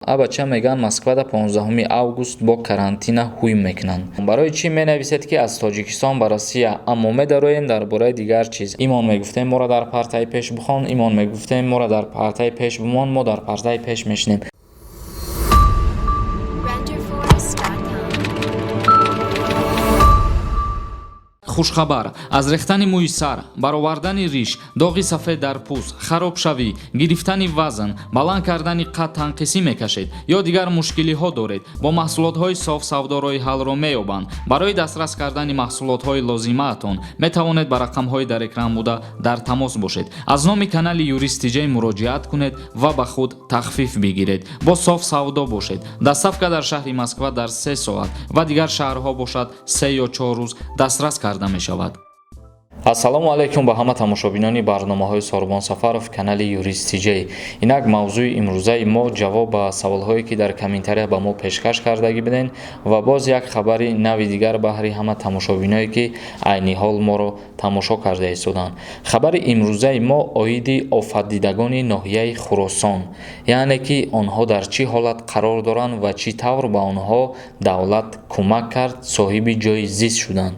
Абача меган Москвада 15 август бо карантина ҳуй мекунанд. Барои чӣ менависед ки аз Тоҷикистон ба Россия, аммо медароем дар бораи дигар чиз. Имон мегуфтем моро дар партияи пеш бихон, имон мегуфтем моро дар партияи пеш бимон, мо дар партияи пеш мешинем. хушхабар аз рехтани мӯи сар, баровардани риш, доғи сафед дар пӯст, харобшавӣ, гирифтани вазн, баланд кардани қад танқисӣ мекашед ё дигар мушкилиҳо доред, бо маҳсулотҳои соф савдо роҳи ҳалро меёбанд. Барои дастрас кардани маҳсулотҳои лозимаатон метавонед ба рақамҳои дар экран буда дар тамос бошед. Аз номи канали Юрист TJ муроҷиат кунед ва ба худ тахфиф бигиред. Бо соф савдо бошед. Доставка дар шаҳри Москва дар 3 соат ва дигар шаҳрҳо бошад 3 ё 4 рӯз дастрас карда мешавад. Ассалому алайкум ба ҳама тамошобинони барномаҳои Сорбон Сафаров канали Юрист TJ. Инак мавзӯи имрӯзаи мо ҷавоб ба саволҳое ки дар комментария ба мо пешкаш кардагӣ буден ва боз як хабари нави дигар баҳри ҳама тамошобиное ки айни ҳол моро тамошо карда истоданд. Хабари имрӯзаи мо оиди офатдидагони ноҳияи Хуросон, яъне ки онҳо дар чӣ ҳолат қарор доранд ва чӣ тавр ба онҳо давлат кӯмак кард соҳиби ҷойи зист шуданд.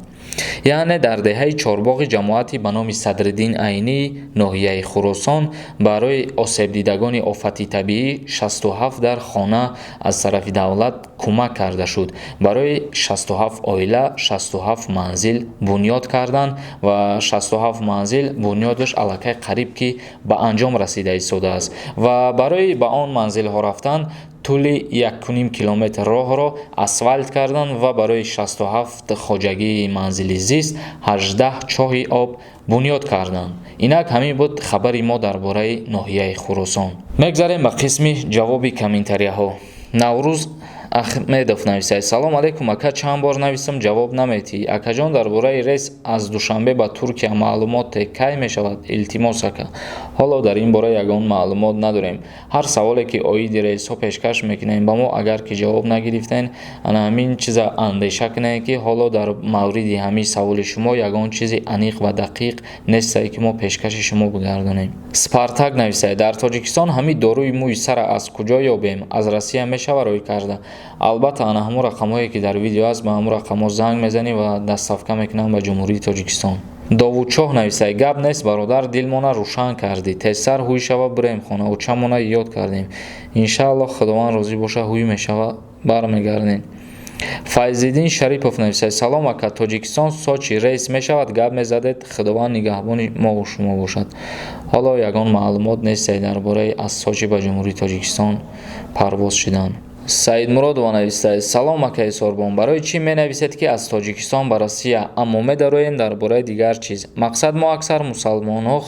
яъне дар деҳаи чорбоғи ҷамоати ба номи Садриддин Айнии ноҳияи Хуросон барои осебдидагони офати табиӣ 67 дар хона аз тарафи давлат кӯмак карда шуд. Барои 67 оила 67 манзил бунёд карданд ва 67 манзил бунёдаш аллакай қариб ки ба анҷом расида истодааст ва барои ба он манзилҳо рафтан тӯли 1.5 километр роҳро асфальт карданд ва барои 67 хоҷагии манзили зист 18 чоҳи об бунёд карданд. Инак ҳамин буд хабари мо дар бораи ноҳияи Хуросон. Мегзарем ба қисми ҷавоби комментарияҳо. Наврӯз Ахмедов нависад: салом алейкум ака, чанд бор нависам ҷавоб наметӣ. Акаҷон дар бораи рейс аз Душанбе ба Туркия маълумоте кай мешавад? Илтимос ака. ҳоло дар ин бора ягон маълумот надорем. ҳар саволе ки оиди рейсҳо пешкаш мекунем ба мо агар ки ҷавоб нагирифтен, ана ҳамин чиза андеша кунем ки ҳоло дар мавриди ҳамин саволи шумо ягон чизи аниқ ва дақиқ нестае ки мо пешкаши шумо бигардонем. Спартак нависад: дар Тоҷикистон ҳамин дорӯи мӯи сара аз куҷо ёбем? Аз Россия мешава рой карда? албатта ана ҳамон рақамҳое ки дар видео аст ба ҳамон рақамҳо занг мезанем ва дастсафка мекунам ба ҷумҳурии Тоҷикистон. Довудчоҳ нависад: гап нест бародар, дилмона рӯшан кардӣ. Тезтар ҳуй шава бирем хона, учамона ёд кардем. Иншааллоҳ худованд розӣ боша, ҳуй мешава, бармегардем. Файзиддин Шарипов нависад: салом ака, Тоҷикистон Сочи рейс мешавад? Гап мезадед, худованд нигаҳбони мо ва шумо бошад. ҳоло ягон маълумот нестае дар бораи аз Сочи ба ҷумҳурии Тоҷикистон парвоз шудан. Саидмуродова нависад: салом акаи Сорбон, барои чӣ менависед ки аз Тоҷикистон ба Россия, аммо медароем дар бораи дигар чиз. Мақсад мо аксар мусалмонҳо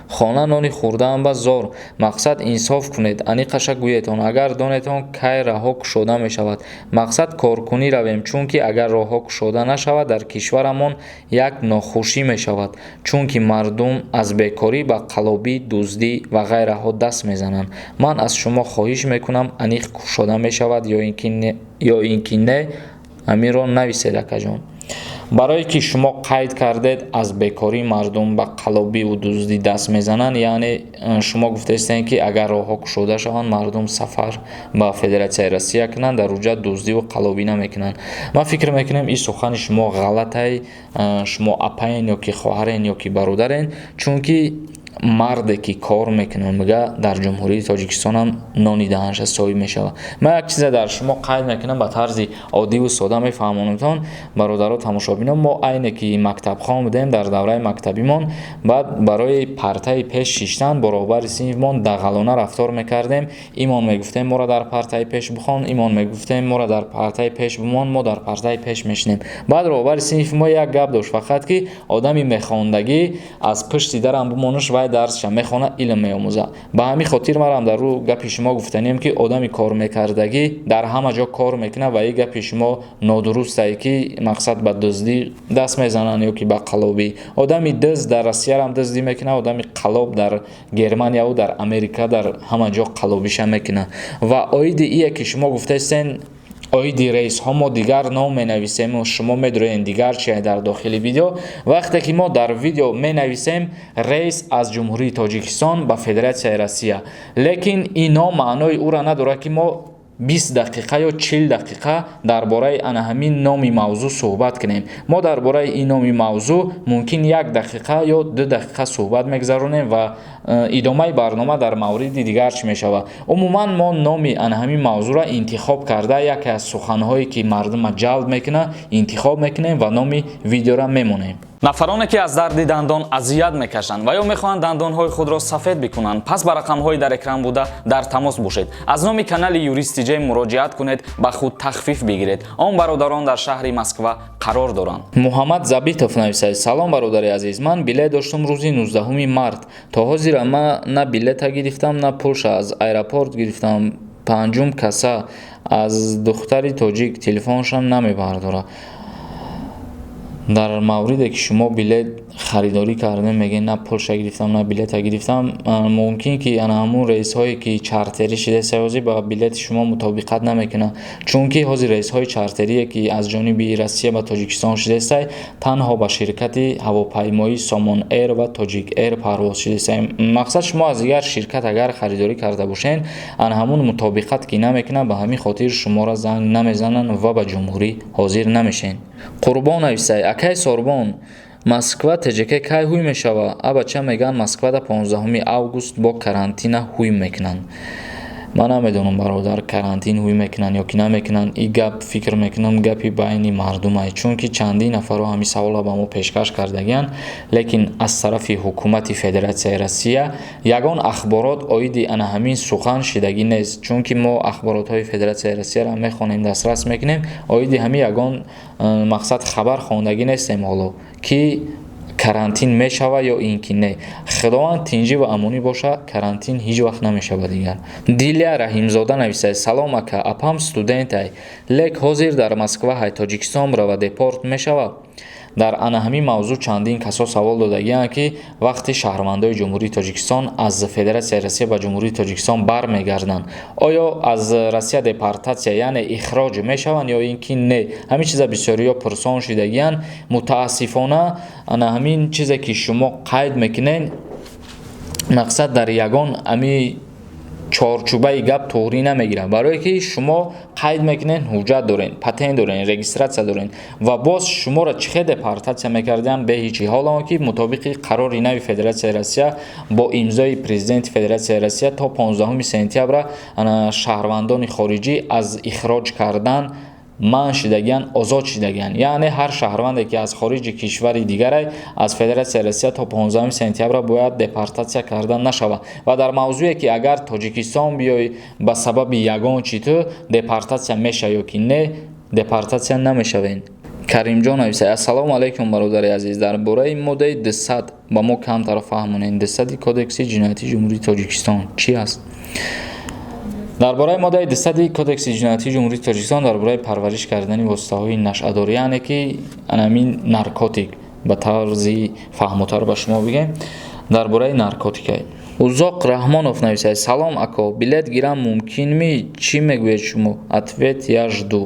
хона нони хӯрдаам ба зор. Мақсад инсоф кунед, аниқаша гӯетон, агар донетон кай раҳо кушода мешавад. Мақсад коркунӣ равем, чунки агар роҳҳо кушода нашавад дар кишварамон як нохушӣ мешавад, чунки мардум аз бекорӣ ба қаллобӣ, дуздӣ ва ғайраҳо даст мезананд. Ман аз шумо хоҳиш мекунам, аниқ кушода мешавад ё ин ки не? аминро нависед акаҷон. барое ки шумо қайд кардед аз бекорӣ мардум ба қаллобиву дуздӣ даст мезананд, яъне шумо гуфтестен ки агар роҳҳо кушода шаванд мардум сафар ба Федератсияи Россия кунанд, дар уҷа дуздиву қаллобӣ намекунанд. ман фикр мекунам ин сухани шумо ғалатае. шумо апаен ё ки хоҳарен ё ки бародарен, чунки марде ки кор мекунад мега дар ҷумҳурии Тоҷикистон ҳам нони даҳанша соҳиб мешавад. ман як чиза дар шумо қайд мекунам ба тарзи оддиву сода мефаҳмонамтон бародаро тамошобинон. мо айне ки мактабхон будем дар давраи мактабимон, баъд барои партаи пеш шиштан бо роҳбари синфмон дағалона рафтор мекардем. имон мегуфтем моро дар партаи пеш бихон, имон мегуфтем моро дар партаи пеш бимон, мо дар партаи пеш мешинем. баъд роҳбари синфи мо як гап дошт, фақат ки одами мехондагӣ аз пишти дарам бимонаш вай дарсша мехона илм меомӯза. ба ҳамин хотир марам дар рӯ гапи шумо гуфтанем ки одами кормекардагӣ дар ҳама ҷо кор мекунад ва ин гапи шумо нодурустае ки мақсад ба дуздӣ даст мезананд ё ки ба қаллобӣ. одами дӯст дар Россия ҳам дуздӣ мекунад, одами қаллоб дар Германияву дар Америка дар ҳама ҷо қаллобиша мекунад. ва оиди ие ки шумо гуфтестен оиди рейсҳо мо дигар ном менависем. Шумо медонед дигар чи дар дохили видео. вақте ки мо дар видео менависем рейс аз ҷумҳурии тоҷикистон ба федератсияи россия, лекин ин ном маънои ура надорад ки мо 20 дақиқа ё 40 дақиқа дар бораи ана ҳамин номи мавзӯъ суҳбат кунем. мо дар бораи ин номи мавзӯъ мумкин 1 дақиқа ё 2 дақиқа суҳбат мегузаронем ва идомаи барнома дар мавриди дигар чӣ мешавад. умуман мо номи ана ҳамин мавзӯъро интихоб карда яке аз суханҳое ки мардума ҷалб мекунад интихоб мекунем ва номи видеоро мемонем. нафароне ки аз дарди дандон азият мекашанд ва ё мехоҳанд дандонҳои худро сафед бикунанд, пас ба рақамҳои дар экран буда дар тамос бошед. аз номи канали юристи ҷей муроҷиат кунед, ба худ тахфиф бигиред. он бародарон дар шаҳри москва қарор доранд. муҳаммад забитов нависад: салом бародари азиз, ман билет доштам рӯзи 19 март. то ҳозир ман на билета гирифтам, на пулша аз аэропорт гирифтам. панҷум каса аз духтари тоҷик телефоншам намебардорад. дар мавриде ки шумо билет харидорӣ кардем мегӯед на пулша гирифтам, на билета гирифтам, мумкин ки ана ҳамун рейсҳое ки чартерӣ шудааст ҳозир ба билети шумо мутобиқат намекунад, чунки ҳозир рейсҳои чартерие ки аз ҷониби россия ба тоҷикистон шудааст танҳо ба ширкати ҳавопаймоии Somon Air ва Tojik Air парвоз шудааст. мақсад шумо аз дигар ширкат агар харидорӣ карда бошед, ана ҳамун мутобиқат ки намекунад, ба ҳамин хотир шуморо занг намезананд ва ба ҷумҳурӣ ҳозир намешед. Қурбон нависад: акай Сорбон, Москва ТЖК кай ҳуй мешава? Абача меган Москвада 15 август бо карантина ҳуй мекунанд. ман намедонам бародар карантин ҳуй мекунанд ё ки намекунанд. ин гап фикр мекунам гапи байни мардумае, чунки чандин нафаро ҳамин савола ба мо пешкаш кардагиянд, лекин аз тарафи ҳукумати федератсияи россия ягон ахборот оиди ана ҳамин сухан шидагӣ нест, чунки мо ахборотҳои федератсияи россияро мехонем, дастрас мекунем. оиди ҳамин ягон мақсад хабар хондагӣ нестем ҳоло ки карантин мешава ё ин ки не. худованд тинҷӣ ва амонӣ боша, карантин ҳеҷ вақт намешава дигар. дилия раҳимзода нависад: салом ака, апам студентай, лек ҳозир дар Москва ҳай Тоҷикистон рава депорт мешава. дар ана ҳамин мавзӯъ чандин касо савол додагиянд ки вақти шаҳрвандои ҷумҳурии Тоҷикистон аз федератсияи Россия ба ҷумҳурии Тоҷикистон бармегарданд, оё аз Россия депортатсия яъне ихроҷ мешаванд ё ин ки не. ҳамин чиза бисёриҳо пурсон шудагиянд. мутаассифона ана ҳамин чизе ки шумо қайд мекунед мақсад дар ягон ами чорчӯбаи гап туғрӣ намегирад, барое ки шумо қайд мекунед, ҳуҷҷат доред, патент доред, регистратсия доред ва боз шуморо чихе депортатсия мекарданд бе ҳеҷ ҳол, ки мутобиқи қарори нави федератсияи Россия бо имзои президенти федератсияи Россия то 15 сентябра шаҳрвандони хориҷӣ аз ихроҷ кардан ман шидагиян озод шидагиян, яъне ҳар шаҳрванде ки аз хориҷи кишвари дигаре аз федератсияи Россия то 15 сентябра бояд депортатсия карда нашава. ва дар мавзӯе ки агар Тоҷикистон биёй ба сабаби ягон читу депортатсия меша ё ки не, депортатсия намешавен. каримҷон нависад: ассалому алайкум бародари азиз, дар бораи моддаи 200 ба мо камтар фаҳмонед. 200 кодекси ҷиноятии ҷумҳурии Тоҷикистон чӣ аст? дар бораи моддаи 200 кодекси ҷиноятии ҷумҳурии Тоҷикистон дар бораи парвариш кардани воситаҳои нашъадорӣ, яъне ки анамин наркотик, ба тарзи фаҳмотар ба шумо бигем, дар бораи наркотикае. узоқ Раҳмонов нависад: салом ако, билет гирам мумкинми? чӣ мегӯед шумо? ответ я жду.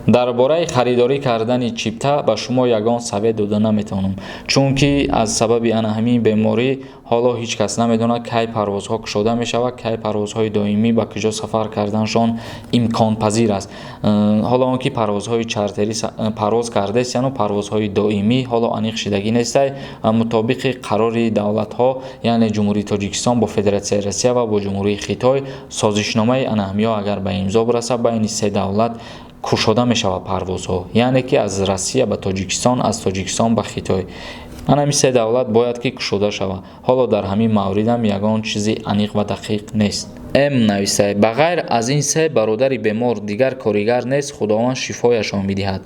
дар бораи харидорӣ кардани чипта ба шумо ягон совет дода наметавонам, чунки аз сабаби ана ҳамин беморӣ ҳоло ҳеҷ кас намедонад кай парвозҳо кушода мешавад, кай парвозҳои доимӣ ба куҷо сафар карданашон имконпазир аст. ҳоло он ки парвозҳои чартерӣ парвоз кардаистяну парвозҳои доимӣ ҳоло аниқ шидагӣ нестай. мутобиқи қарори давлатҳо, яъне ҷумҳурии Тоҷикистон бо федератсияи Россия ва бо ҷумҳурии Хитой созишномаи ана ҳамиҳо агар ба имзо бирасад байни се давлат кушода мешавад парвозҳо, яъне ки аз Россия ба Тоҷикистон, аз Тоҷикистон ба Хитой. ана ҳамин се давлат бояд ки кушода шавад. ҳоло дар ҳамин мавридам ягон чизи аниқ ва дақиқ нест. нависад: ба ғайр аз ин се бародари бемор дигар коригар нест, худованд шифояшон бидиҳад.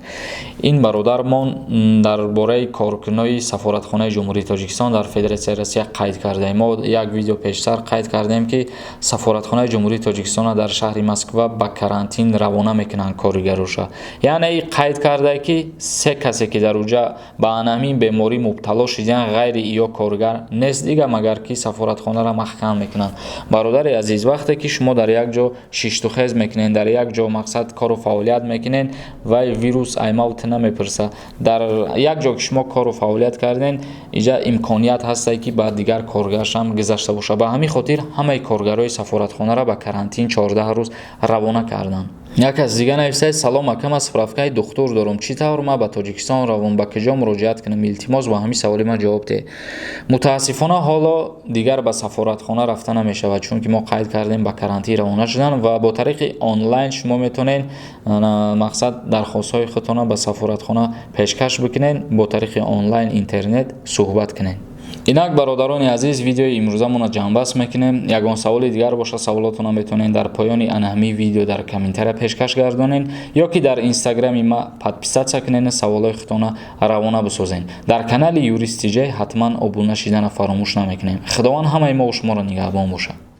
ин бародармон дар бораи коркунои сафоратхонаи ҷумҳурии Тоҷикистон дар федератсияи Россия қайд кардаем. мо як видео пештар қайд кардем ки сафоратхонаи ҷумҳурии Тоҷикистон дар шаҳри Москва ба карантин равона мекунанд коригароша. яъне қайд карда ки се касе ки дар уҷа ба анамин беморӣ мубтало шуданд ғайри ё коригар нест дига, магар ки сафоратхонаро маҳкам мекунанд. бародари азиз, вақте вақте ки шумо дар як ҷо шиштухез мекунед, дар як ҷо мақсад кору фаъолият мекунед ва вирус аймавт намепирса. дар як ҷо ки шумо кору фаъолият карден, иҷа имконият ҳастае ки ба дигар коргаршам гузашта боша. Ба ҳамин хотир ҳамаи коргарои сафоратхонаро ба карантин 14 рӯз равона карданд. як кас дига нависад: салом акам, аз справкаи духтур дорум, чӣ тавр ма ба Тоҷикистон равон, ба куҷо муроҷиат кунам? илтимос ба ҳамин саволи ма ҷавоб диҳед. мутаассифона ҳоло дигар ба сафоратхона рафта намешавад, чунки мо қайд кардем ба карантин равона шудан ва бо тариқи онлайн шумо метавонед мақсад дархостҳои худтонро ба сафоратхона пешкаш бикунед, бо тариқи онлайн интернет суҳбат кунед. инак бародарони азиз, видеои имрӯзамонро ҷамъбаст мекунем. ягон саволи дигар боша, саволотонро метавонед дар поёни анаҳамии видео дар комментария пешкаш гардонед ё ки дар инстаграми ма подписатсия кунед, саволои худтонро равона бисозед. дар канали Юрист Тиҷей ҳатман обуна шидана фаромӯш намекунем. худованд ҳамаи мо ва шуморо нигаҳбон бошад.